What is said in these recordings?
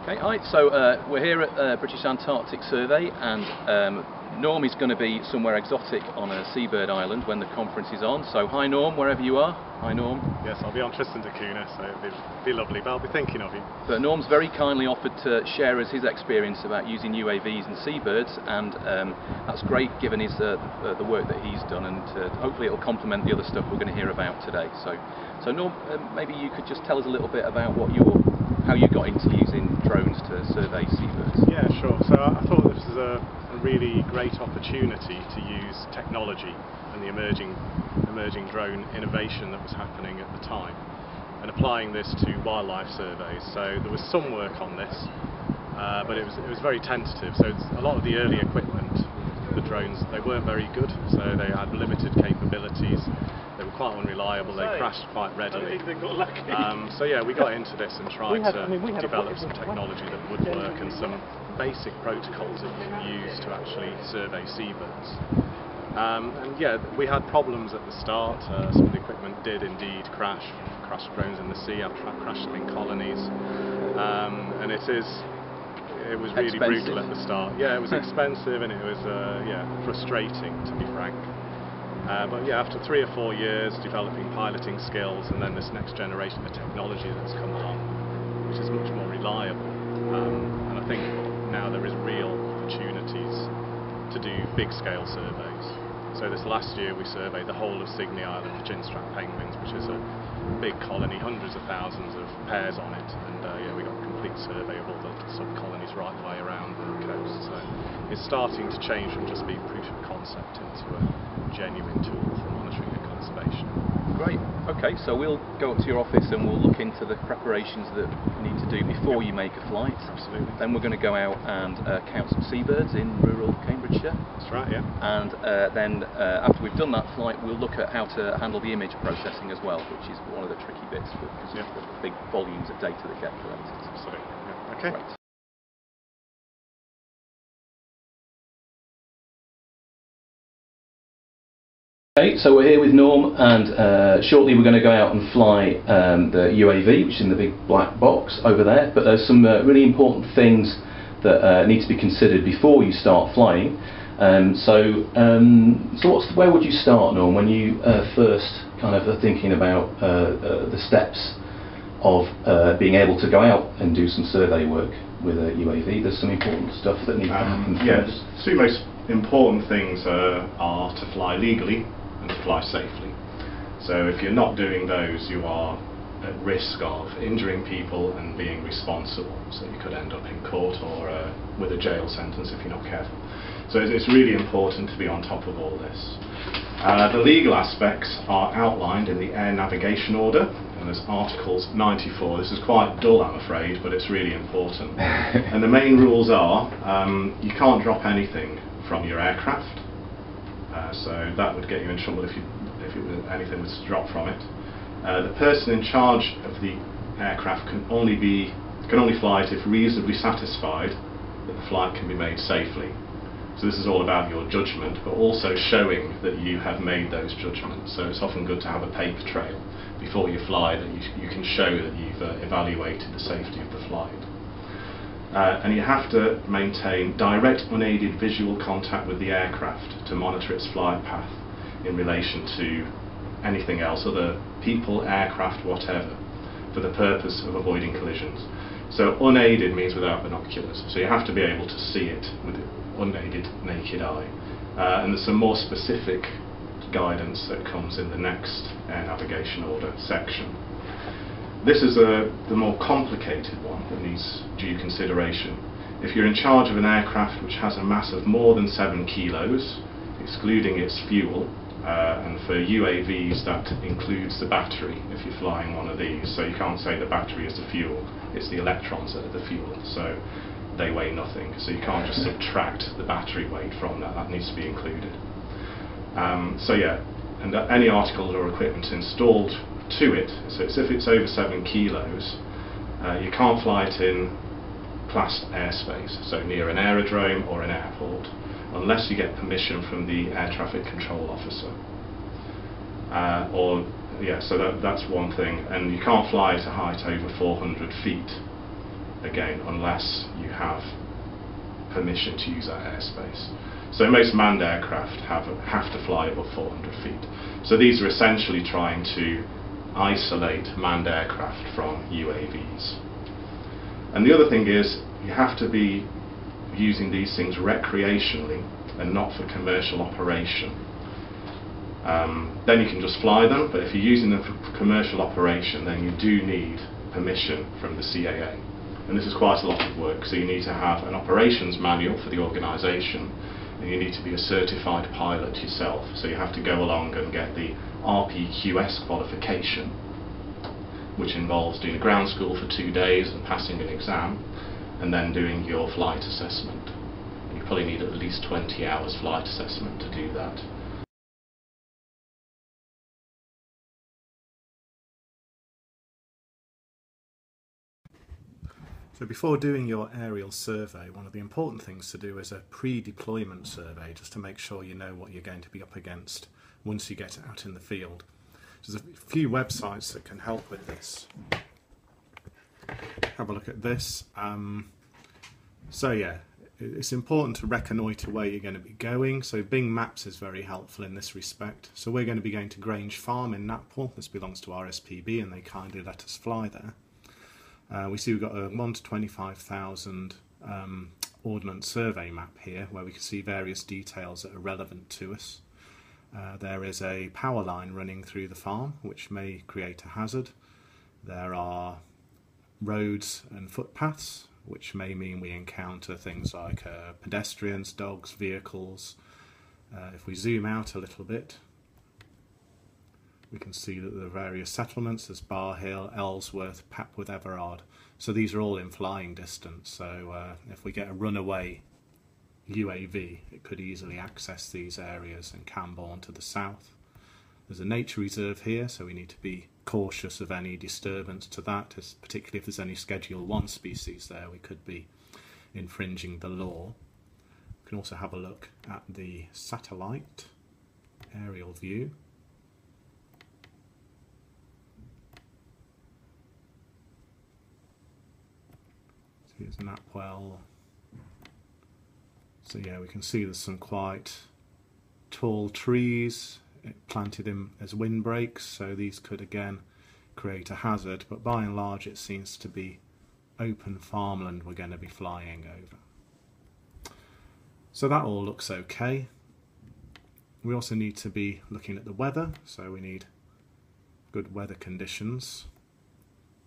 Okay, alright, so we're here at British Antarctic Survey, and Norm is going to be somewhere exotic on a Seabird island when the conference is on. So hi Norm, wherever you are. Hi Norm. Yes, I'll be on Tristan da Cunha, so it'll be lovely, but I'll be thinking of you. But Norm's very kindly offered to share us his experience about using UAVs and Seabirds, and that's great given his the work that he's done, and hopefully it'll complement the other stuff we're going to hear about today. So Norm, maybe you could just tell us a little bit about how you got into using drones to survey seabirds. Yeah, sure. So I thought this was a really great opportunity to use technology and the emerging drone innovation that was happening at the time, and applying this to wildlife surveys. So there was some work on this, but it was very tentative. So a lot of the early equipment, the drones, they weren't very good. So they had limited capabilities. They were quite unreliable. They crashed quite readily. So yeah, we got into this and tried to develop some technology that would work, and some basic protocols that you can use to actually survey seabirds. And yeah, we had problems at the start. Some of the equipment did indeed crash drones in the sea. I've crashed them in colonies, and it was really brutal at the start. Yeah, it was expensive, and it was frustrating, to be frank. But yeah, after 3 or 4 years developing piloting skills, and then this next generation of technology that's come along, which is much more reliable, and I think now there is real opportunities to do big-scale surveys. So this last year we surveyed the whole of Cygney Island for chinstrap penguins, which is a big colony, hundreds of thousands of pairs on it, and yeah, we got a complete survey of all the sub-colonies right the way around the coast. So it's starting to change from just being proof of concept into a genuine tool for monitoring and conservation. Great. Okay, so we'll go up to your office and we'll look into the preparations that you need to do before you make a flight. Absolutely. Then we're going to go out and count some seabirds in rural Cambridgeshire. That's right, yeah. And then after we've done that flight, we'll look at how to handle the image processing as well, which is one of the tricky bits with the big volumes of data that get collected. Absolutely. Yeah. Okay. Great. Okay, so we're here with Norm, and shortly we're going to go out and fly the UAV, which is in the big black box over there. But there's some really important things that need to be considered before you start flying. Where would you start, Norm, when you first kind of are thinking about the steps of being able to go out and do some survey work with a UAV? There's some important stuff that needs to happen first. The two most important things are to fly legally and to fly safely. So if you're not doing those, you are at risk of injuring people and being responsible. So you could end up in court or with a jail sentence if you're not careful. So it's really important to be on top of all this. The legal aspects are outlined in the Air Navigation Order, and there's Articles 94. This is quite dull, I'm afraid, but it's really important. And the main rules are you can't drop anything from your aircraft. So that would get you in trouble if anything was to drop from it. The person in charge of the aircraft can only fly it if reasonably satisfied that the flight can be made safely. So this is all about your judgment, but also showing that you have made those judgments. So it's often good to have a paper trail before you fly, that you can show that you've evaluated the safety of the flight. And you have to maintain direct unaided visual contact with the aircraft to monitor its flight path in relation to anything else, other people, aircraft, whatever, for the purpose of avoiding collisions. So unaided means without binoculars, so you have to be able to see it with the unaided naked eye. And there's some more specific guidance that comes in the next Air Navigation Order section. This is the more complicated one that needs due consideration. If you're in charge of an aircraft which has a mass of more than 7 kilos, excluding its fuel, and for UAVs that includes the battery if you're flying one of these, so you can't say the battery is the fuel, it's the electrons that are the fuel, so they weigh nothing, so you can't just subtract the battery weight from that, that needs to be included. So yeah, and any articles or equipment installed to it, so if it's over 7 kilos, you can't fly it in classed airspace, so near an aerodrome or an airport, unless you get permission from the air traffic control officer. So that's one thing, and you can't fly at a height over 400 feet. again, unless you have permission to use that airspace. So most manned aircraft have to fly above 400 feet. So these are essentially trying to isolate manned aircraft from UAVs. And the other thing is, you have to be using these things recreationally and not for commercial operation. Then you can just fly them, but if you're using them for commercial operation, then you do need permission from the CAA. And this is quite a lot of work, so you need to have an operations manual for the organisation, and you need to be a certified pilot yourself. So you have to go along and get the RPQS qualification, which involves doing a ground school for 2 days and passing an exam, and then doing your flight assessment. And you probably need at least 20 hours flight assessment to do that. So before doing your aerial survey, one of the important things to do is a pre-deployment survey, just to make sure you know what you're going to be up against once you get out in the field. There's a few websites that can help with this. Have a look at this. So yeah, it's important to reconnoitre where you're going to be going. So Bing Maps is very helpful in this respect. So we're going to be going to Grange Farm in Natpool. This belongs to RSPB and they kindly let us fly there. We see we've got a 1 to 25,000 ordnance survey map here, where we can see various details that are relevant to us. There is a power line running through the farm, which may create a hazard. There are roads and footpaths, which may mean we encounter things like pedestrians, dogs, vehicles. If we zoom out a little bit, we can see that there are various settlements. There's Bar Hill, Ellsworth, Papworth, Everard. So these are all in flying distance. So if we get a runaway UAV, it could easily access these areas, and Camborne to the south. There's a nature reserve here, so we need to be cautious of any disturbance to that, particularly if there's any Schedule 1 species there. We could be infringing the law. We can also have a look at the satellite aerial view. Here's Natwell. So yeah, we can see there's some quite tall trees planted in as windbreaks, so these could again create a hazard, but by and large it seems to be open farmland we're going to be flying over. So that all looks okay. We also need to be looking at the weather, so we need good weather conditions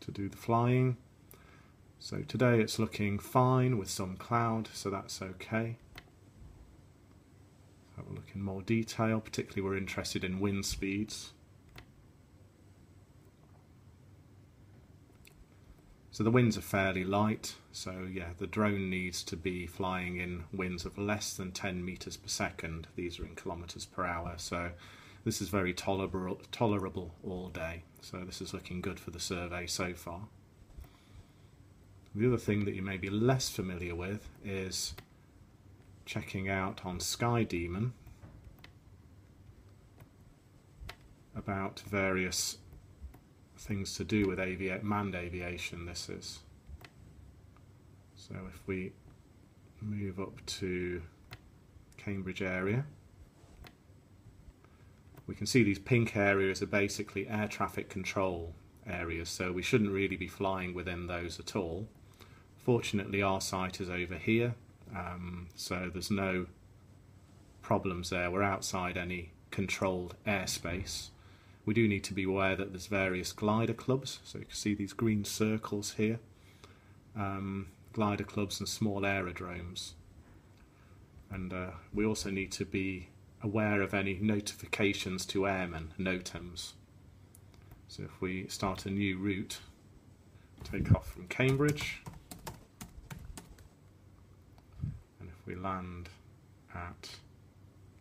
to do the flying. So today it's looking fine with some cloud, so that's okay. Have a look in more detail, particularly we're interested in wind speeds. So the winds are fairly light, so yeah, the drone needs to be flying in winds of less than 10 meters per second. These are in kilometers per hour, so this is very tolerable all day. So this is looking good for the survey so far. The other thing that you may be less familiar with is checking out on Sky Demon about various things to do with manned aviation. This is. So if we move up to Cambridge area, we can see these pink areas are basically air traffic control areas, so we shouldn't really be flying within those at all. Fortunately our site is over here, so there's no problems there. We're outside any controlled airspace. We do need to be aware that there's various glider clubs, so you can see these green circles here, glider clubs and small aerodromes. And we also need to be aware of any notifications to airmen, NOTAMs. So if we start a new route, take off from Cambridge, and if we land at,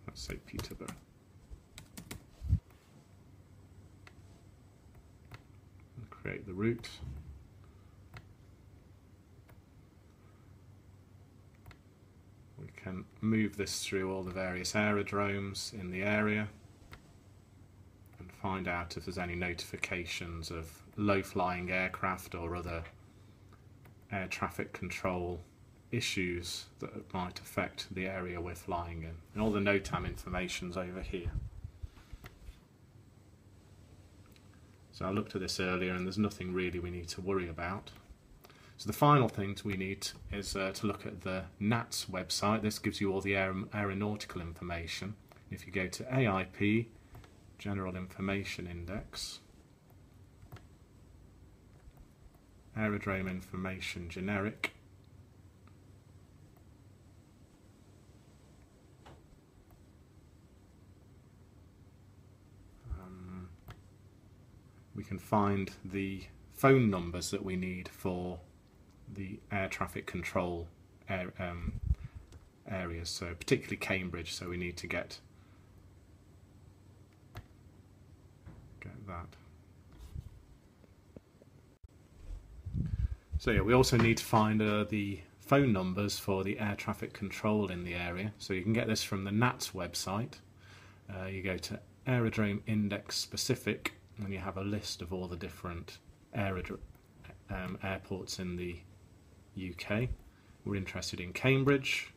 let's say, Peterborough, and create the route, we can move this through all the various aerodromes in the area and find out if there's any notifications of low-flying aircraft or other air traffic control issues that might affect the area we're flying in. And all the NOTAM information's over here. So I looked at this earlier and there's nothing really we need to worry about. So the final thing we need is to look at the NATS website. This gives you all the aeronautical information. If you go to AIP, General Information Index, Aerodrome Information Generic, we can find the phone numbers that we need for the air traffic control areas, so particularly Cambridge, so we need to get that. So yeah, we also need to find the phone numbers for the air traffic control in the area, so you can get this from the NATS website. You go to Aerodrome Index Specific and you have a list of all the different airports in the UK. We're interested in Cambridge,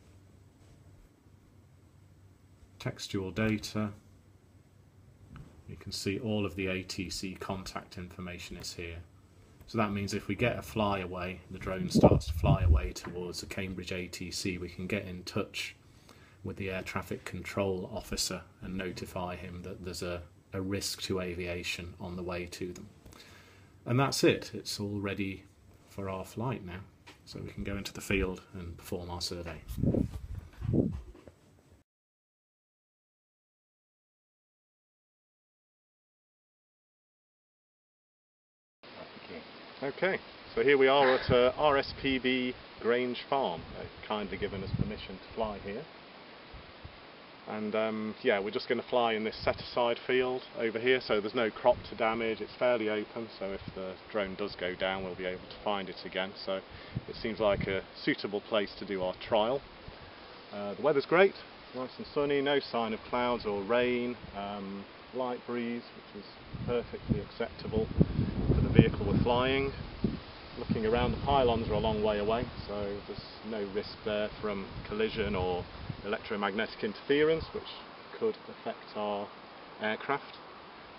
textual data. You can see all of the ATC contact information is here. So that means if we get a flyaway, the drone starts to fly away towards the Cambridge ATC, we can get in touch with the air traffic control officer and notify him that there's a risk to aviation on the way to them. And that's it. It's all ready for our flight now. So we can go into the field and perform our survey. Okay, so here we are at RSPB Grange Farm. They've kindly given us permission to fly here. And yeah, we're just going to fly in this set-aside field over here, so there's no crop to damage, it's fairly open, so if the drone does go down we'll be able to find it again. So it seems like a suitable place to do our trial. The weather's great, nice and sunny, no sign of clouds or rain, light breeze, which is perfectly acceptable for the vehicle we're flying. Looking around, the pylons are a long way away, so there's no risk there from collision or electromagnetic interference, which could affect our aircraft.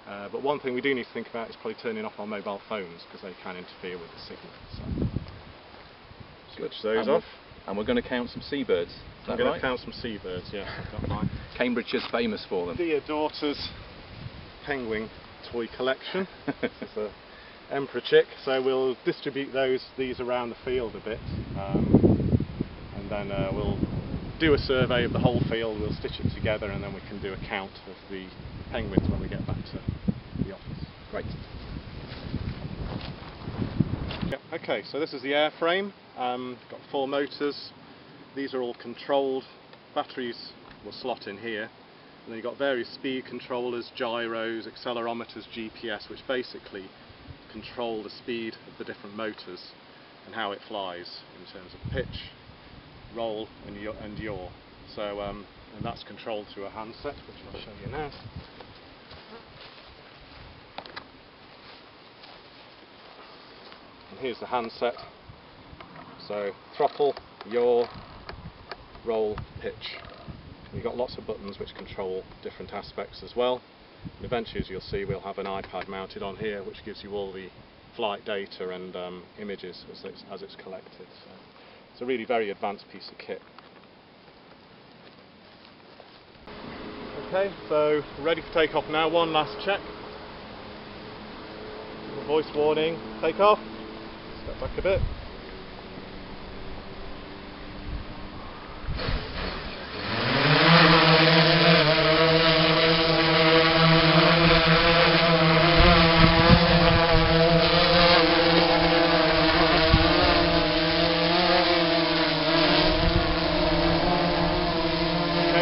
But one thing we do need to think about is probably turning off our mobile phones, because they can interfere with the signal. So switch those off. And we're going to count some seabirds. I'm going to count some seabirds, yeah. I've got mine. Cambridge is famous for them. Dear daughter's penguin toy collection. This is a emperor chick, so we'll distribute these around the field a bit, and then we'll do a survey of the whole field, we'll stitch it together, and then we can do a count of the penguins when we get back to the office. Great. Yep, okay, so this is the airframe. Got 4 motors. These are all controlled. Batteries will slot in here. And then you've got various speed controllers, gyros, accelerometers, GPS, which basically control the speed of the different motors and how it flies in terms of pitch, roll and yaw. So and that's controlled through a handset, which I'll show you now. And here's the handset. So throttle, yaw, roll, pitch. You've got lots of buttons which control different aspects as well. And eventually, as you'll see, we'll have an iPad mounted on here which gives you all the flight data and images as it's collected. So it's a really very advanced piece of kit. Okay, so ready for takeoff now. One last check. Voice warning, take off. Step back a bit.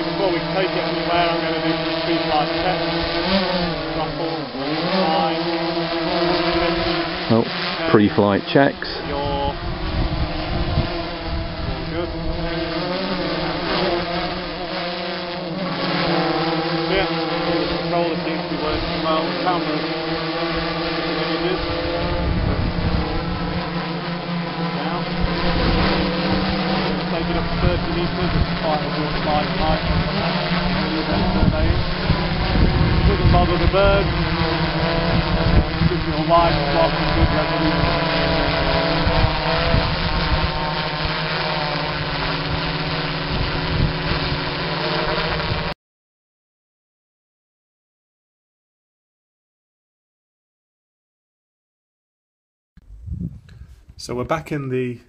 Before we take it anywhere, I'm going to do some pre-flight tests. Throttle, line, well, pre-flight checks. yaw. Good. Yeah, the controller seems to be working well. The camera images. Down. Take it up to 30 metres, it's quite a good flying height on surveying. Doesn't bother the birds, gives you a wide swath and good resolution. So we're back in the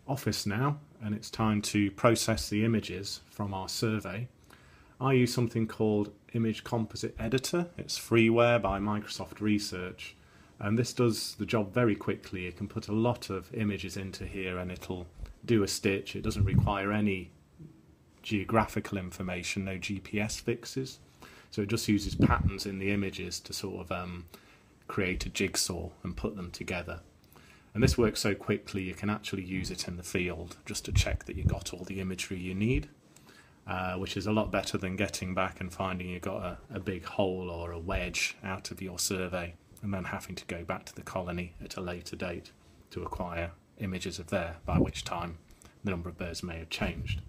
office now, and it's time to process the images from our survey. I use something called Image Composite Editor. It's freeware by Microsoft Research, and this does the job very quickly. You can put a lot of images into here and it'll do a stitch. It doesn't require any geographical information, no GPS fixes. So it just uses patterns in the images to sort of create a jigsaw and put them together. And this works so quickly you can actually use it in the field just to check that you got all the imagery you need, which is a lot better than getting back and finding you got a big hole or a wedge out of your survey and then having to go back to the colony at a later date to acquire images of there, by which time the number of birds may have changed.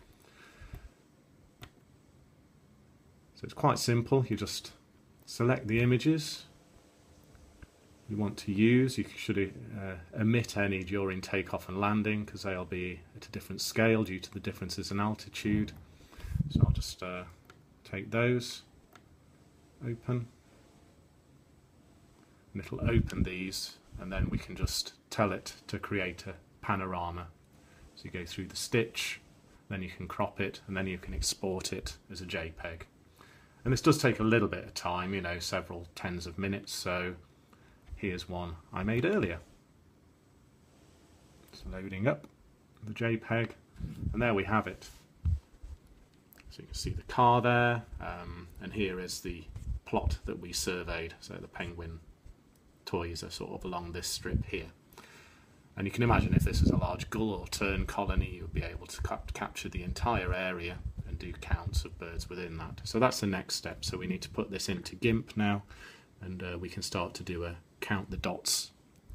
So it's quite simple. You just select the images you want to use. You should omit any during takeoff and landing because they'll be at a different scale due to the differences in altitude. So I'll just take those, open, and it'll open these, and then we can just tell it to create a panorama. So you go through the stitch, then you can crop it, and then you can export it as a JPEG. And this does take a little bit of time, you know, several tens of minutes, so here's one I made earlier. It's loading up the JPEG, and there we have it. So you can see the car there, and here is the plot that we surveyed. So the penguin toys are sort of along this strip here. And you can imagine if this was a large gull or tern colony, you would be able to capture the entire area and do counts of birds within that. So that's the next step. So we need to put this into GIMP now, and we can start to do a count the dots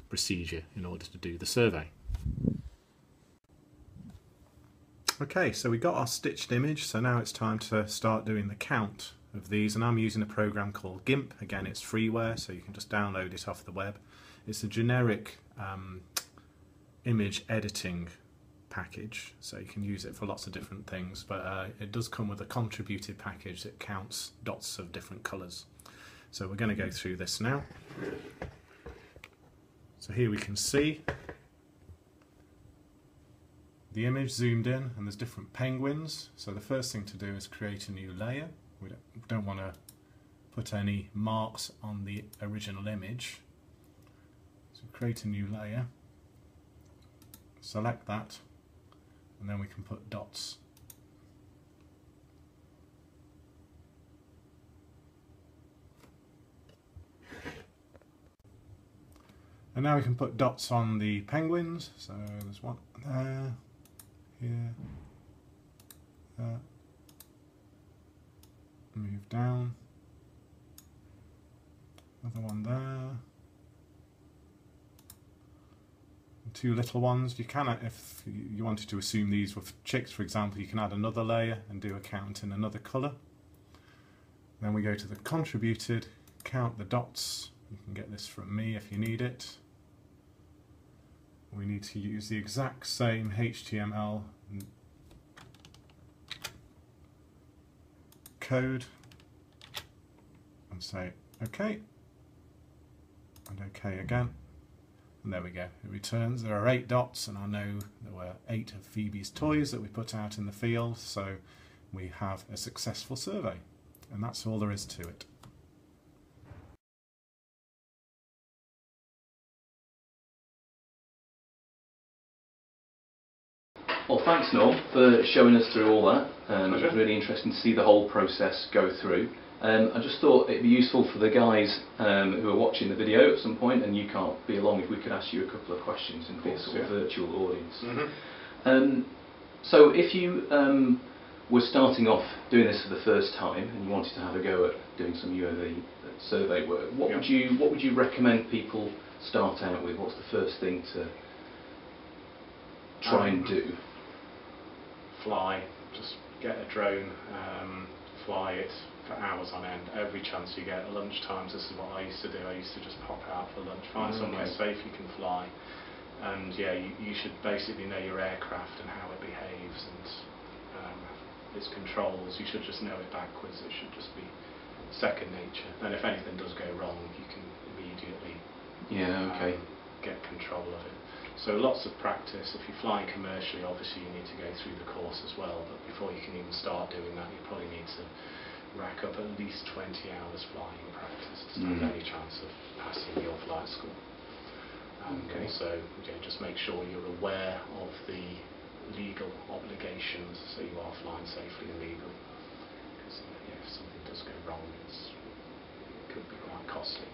procedure in order to do the survey. Okay, so we got our stitched image, so now it's time to start doing the count of these, and I'm using a program called GIMP. Again, it's freeware, so you can just download it off the web. It's a generic image editing package, so you can use it for lots of different things, but it does come with a contributed package that counts dots of different colours. So we're going to go through this now. So here we can see the image zoomed in, and there's different penguins. So the first thing to do is create a new layer. We don't want to put any marks on the original image. So create a new layer, select that, and then we can put dots. And now we can put dots on the penguins. So there's one there, here, there. Move down. Another one there. And two little ones. You can, if you wanted to assume these were chicks, for example, you can add another layer and do a count in another colour. Then we go to the contributed, count the dots. You can get this from me if you need it. We need to use the exact same HTML code and say OK, and OK again, and there we go. It returns there are 8 dots, and I know there were 8 of Phoebe's toys that we put out in the field, so we have a successful survey, and that's all there is to it. Well, thanks Noel for showing us through all that. It was really interesting to see the whole process go through. I just thought it'd be useful for the guys who are watching the video at some point, and you can't be along, if we could ask you a couple of questions and be a sort of virtual audience. So if you were starting off doing this for the first time and you wanted to have a go at doing some UAV survey work, what would you recommend people start out with? What's the first thing to try and do? Fly, just get a drone, fly it for hours on end, every chance you get. At lunch times, this is what I used to do. I used to just pop out for lunch, find somewhere safe you can fly, and yeah, you should basically know your aircraft and how it behaves and its controls. You should just know it backwards. It should just be second nature. And if anything does go wrong, you can immediately get control of it. So lots of practice. If you're flying commercially, obviously you need to go through the course as well, but before you can even start doing that, you probably need to rack up at least 20 hours flying practice to stand any chance of passing your flight school. And also, just make sure you're aware of the legal obligations, so you are flying safely and legally. Because if something does go wrong, it could be quite costly.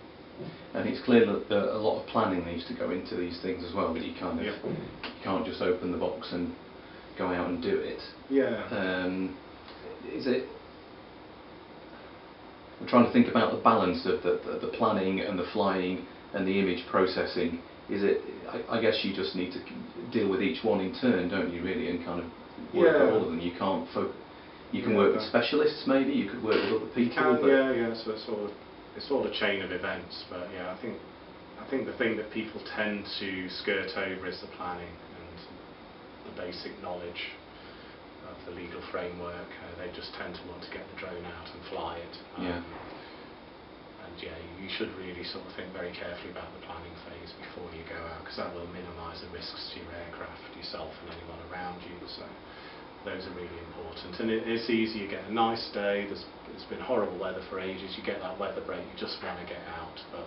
And it's clear that a lot of planning needs to go into these things as well, but you can't just open the box and go out and do it. Is it? I'm trying to think about the balance of the planning and the flying and the image processing. Is it? I guess you just need to deal with each one in turn, don't you? Really, and kind of work with all of them. You can't. You can work with specialists, maybe. You could work with other people. So it's sort of a chain of events, but I think the thing that people tend to skirt over is the planning and the basic knowledge of the legal framework. They just tend to want to get the drone out and fly it. You should really sort of think very carefully about the planning phase before you go out, because that will minimise the risks to your aircraft, yourself and anyone around you. So those are really important. And it's easy, you get a nice day, it's been horrible weather for ages, you get that weather break, you just want to get out, but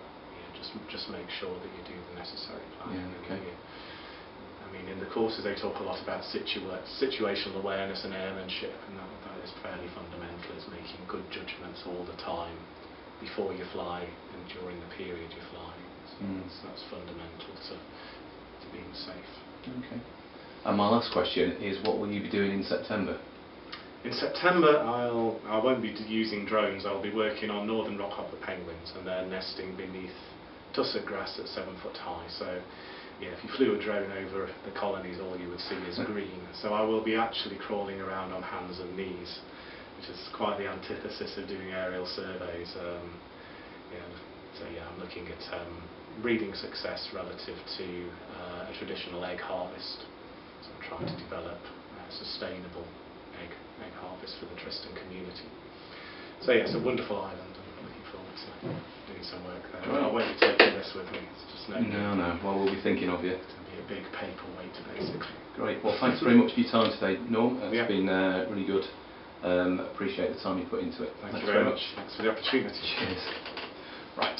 just make sure that you do the necessary planning. I mean, in the courses they talk a lot about situational awareness and airmanship, and that is fairly fundamental. It's making good judgments all the time before you fly and during the period you're flying. So that's fundamental to being safe. Okay. And my last question is, what will you be doing in September? In September, I won't be using drones. I'll be working on northern rockhopper penguins, and they're nesting beneath tussock grass at 7 foot high. So, if you flew a drone over the colonies, all you would see is green. So I will be actually crawling around on hands and knees, which is quite the antithesis of doing aerial surveys. I'm looking at breeding success relative to a traditional egg harvest. So I'm trying to develop a sustainable egg harvest for the Tristan community. So it's a wonderful island. I'm looking forward to doing some work there. I won't be taking this with me. It's just no. Well, we'll be thinking of you. To be a big paperweight, basically. Great. Well, thanks very much for your time today, Norm. It's been really good. Appreciate the time you put into it. Thank you very much. Thanks for the opportunity. Cheers. Right.